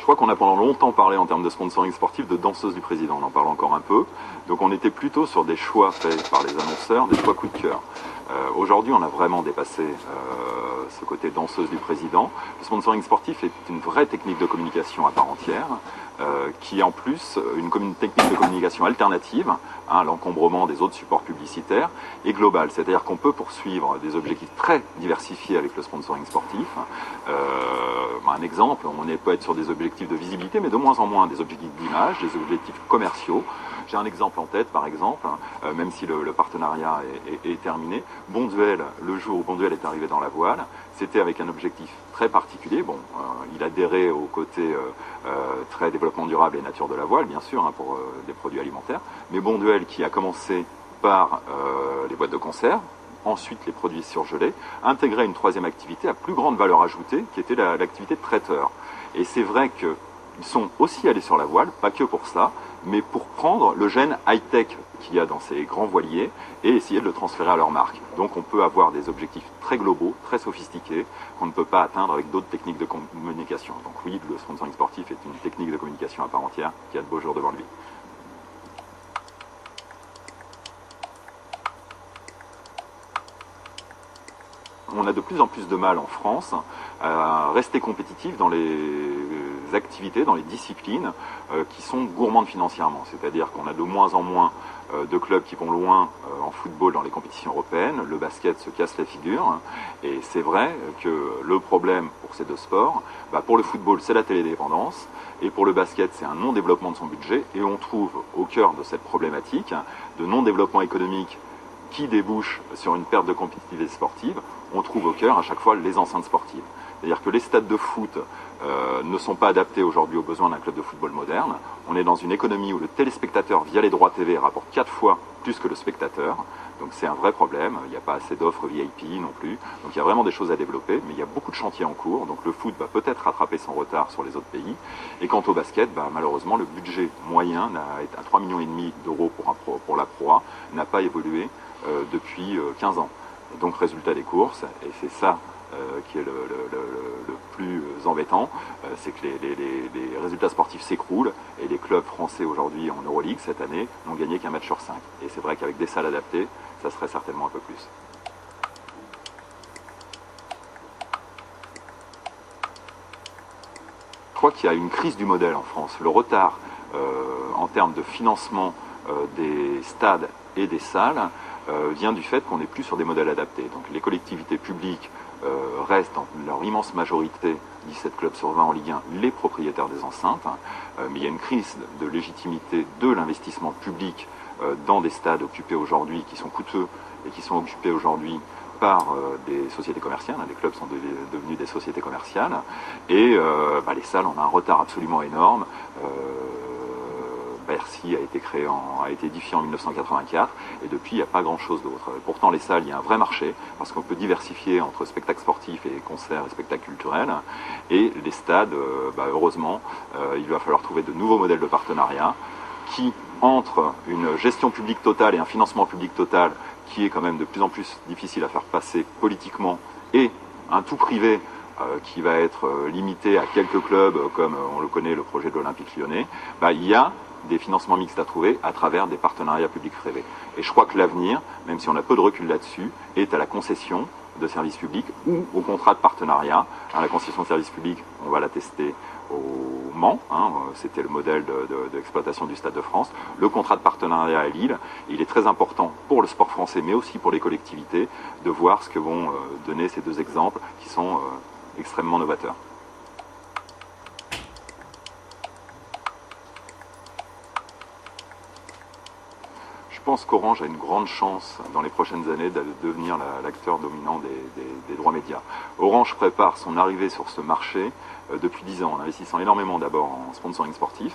crois qu'on a pendant longtemps parlé en termes de sponsoring sportif de danseuse du président, on en parle encore un peu. Donc on était plutôt sur des choix faits par les annonceurs, des choix coup de cœur. Aujourd'hui, on a vraiment dépassé ce côté danseuse du président. Le sponsoring sportif est une vraie technique de communication à part entière, qui est en plus une technique de communication alternative à l'encombrement des autres supports publicitaires et globale. C'est-à-dire qu'on peut poursuivre des objectifs très diversifiés avec le sponsoring sportif. Un exemple, on peut être sur des objectifs de visibilité, mais de moins en moins des objectifs d'image, des objectifs commerciaux. J'ai un exemple en tête, par exemple, même si le partenariat est terminé. Bonduel, le jour où Bonduel est arrivé dans la voile, c'était avec un objectif très particulier. Bon, il adhérait au côté très développement durable et nature de la voile, bien sûr, pour des produits alimentaires. Mais Bonduel, qui a commencé par les boîtes de conserve, ensuite les produits surgelés, intégrait une troisième activité à plus grande valeur ajoutée, qui était l'activité de traiteur. Et c'est vrai qu'ils sont aussi allés sur la voile, pas que pour ça, mais pour prendre le gène high-tech qu'il y a dans ces grands voiliers et essayer de le transférer à leur marque. Donc on peut avoir des objectifs très globaux, très sophistiqués, qu'on ne peut pas atteindre avec d'autres techniques de communication. Donc oui, le sponsoring sportif est une technique de communication à part entière qui a de beaux jours devant lui. On a de plus en plus de mal en France à rester compétitif dans les activités, dans les disciplines qui sont gourmandes financièrement. C'est-à-dire qu'on a de moins en moins de clubs qui vont loin en football dans les compétitions européennes. Le basket se casse la figure. Et c'est vrai que le problème pour ces deux sports, pour le football, c'est la télédépendance. Et pour le basket, c'est un non-développement de son budget. Et on trouve au cœur de cette problématique de non-développement économique qui débouche sur une perte de compétitivité sportive, on trouve au cœur à chaque fois les enceintes sportives. C'est-à-dire que les stades de foot ne sont pas adaptés aujourd'hui aux besoins d'un club de football moderne. On est dans une économie où le téléspectateur via les droits TV rapporte 4 fois plus que le spectateur. Donc c'est un vrai problème, il n'y a pas assez d'offres VIP non plus. Donc il y a vraiment des choses à développer, mais il y a beaucoup de chantiers en cours. Donc le foot va peut-être rattraper son retard sur les autres pays. Et quant au basket, malheureusement le budget moyen est à 3,5 millions d'euros pour la Pro A, n'a pas évolué depuis 15 ans. Et donc résultat des courses, et c'est ça qui est le plus embêtant, c'est que les résultats sportifs s'écroulent et les clubs français aujourd'hui en Euroleague cette année n'ont gagné qu'un match sur 5. Et c'est vrai qu'avec des salles adaptées, ça serait certainement un peu plus. Je crois qu'il y a une crise du modèle en France. Le retard en termes de financement des stades et des salles vient du fait qu'on n'est plus sur des modèles adaptés. Donc les collectivités publiques restent dans leur immense majorité, 17 clubs sur 20 en Ligue 1, les propriétaires des enceintes, mais il y a une crise de légitimité de l'investissement public dans des stades occupés aujourd'hui qui sont coûteux et qui sont occupés aujourd'hui par des sociétés commerciales. Les clubs sont devenus des sociétés commerciales et les salles ont un retard absolument énorme. Bercy a été édifié en 1984 et depuis il n'y a pas grand chose d'autre. Pourtant les salles, il y a un vrai marché parce qu'on peut diversifier entre spectacles sportifs et concerts et spectacles culturels. Et les stades, heureusement, il va falloir trouver de nouveaux modèles de partenariat qui, entre une gestion publique totale et un financement public total qui est quand même de plus en plus difficile à faire passer politiquement, et un tout privé qui va être limité à quelques clubs comme on le connaît, le projet de l'Olympique Lyonnais, il y a des financements mixtes à trouver à travers des partenariats publics-privés. Et je crois que l'avenir, même si on a peu de recul là-dessus, est à la concession de services publics ou au contrat de partenariat. La concession de services publics, on va la tester au Mans, c'était le modèle d'exploitation du Stade de France. Le contrat de partenariat à Lille, il est très important pour le sport français, mais aussi pour les collectivités, de voir ce que vont donner ces deux exemples qui sont extrêmement novateurs. Je pense qu'Orange a une grande chance dans les prochaines années de devenir l'acteur dominant des droits médias. Orange prépare son arrivée sur ce marché depuis 10 ans, en investissant énormément d'abord en sponsoring sportif,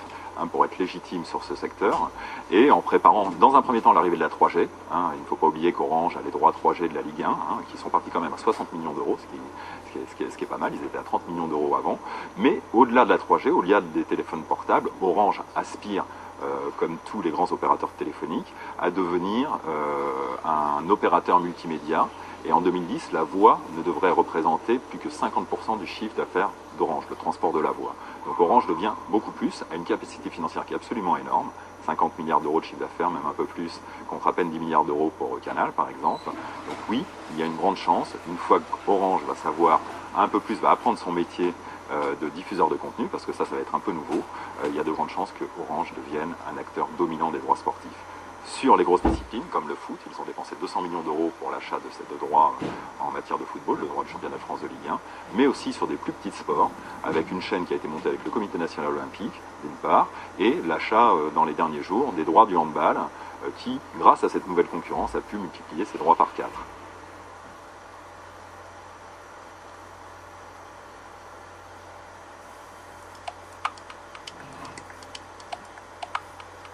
pour être légitime sur ce secteur, et en préparant dans un premier temps l'arrivée de la 3G. Il ne faut pas oublier qu'Orange a les droits 3G de la Ligue 1, qui sont partis quand même à 60 millions d'euros, ce qui est pas mal, ils étaient à 30 millions d'euros avant. Mais au-delà de la 3G, au-delà des téléphones portables, Orange aspire, comme tous les grands opérateurs téléphoniques, à devenir un opérateur multimédia. Et en 2010, la voix ne devrait représenter plus que 50% du chiffre d'affaires d'Orange, le transport de la voix. Donc Orange devient beaucoup plus, a une capacité financière qui est absolument énorme, 50 milliards d'euros de chiffre d'affaires, même un peu plus, contre à peine 10 milliards d'euros pour Canal par exemple. Donc oui, il y a une grande chance, une fois qu'Orange va savoir un peu plus, va apprendre son métier de diffuseur de contenu, parce que ça va être un peu nouveau, il y a de grandes chances que Orange devienne un acteur dominant des droits sportifs. Sur les grosses disciplines, comme le foot, ils ont dépensé 200 millions d'euros pour l'achat de ces deux droits en matière de football, le droit du championnat de France de Ligue 1, mais aussi sur des plus petits sports, avec une chaîne qui a été montée avec le Comité national olympique, d'une part, et l'achat dans les derniers jours des droits du handball, qui, grâce à cette nouvelle concurrence, a pu multiplier ses droits par 4.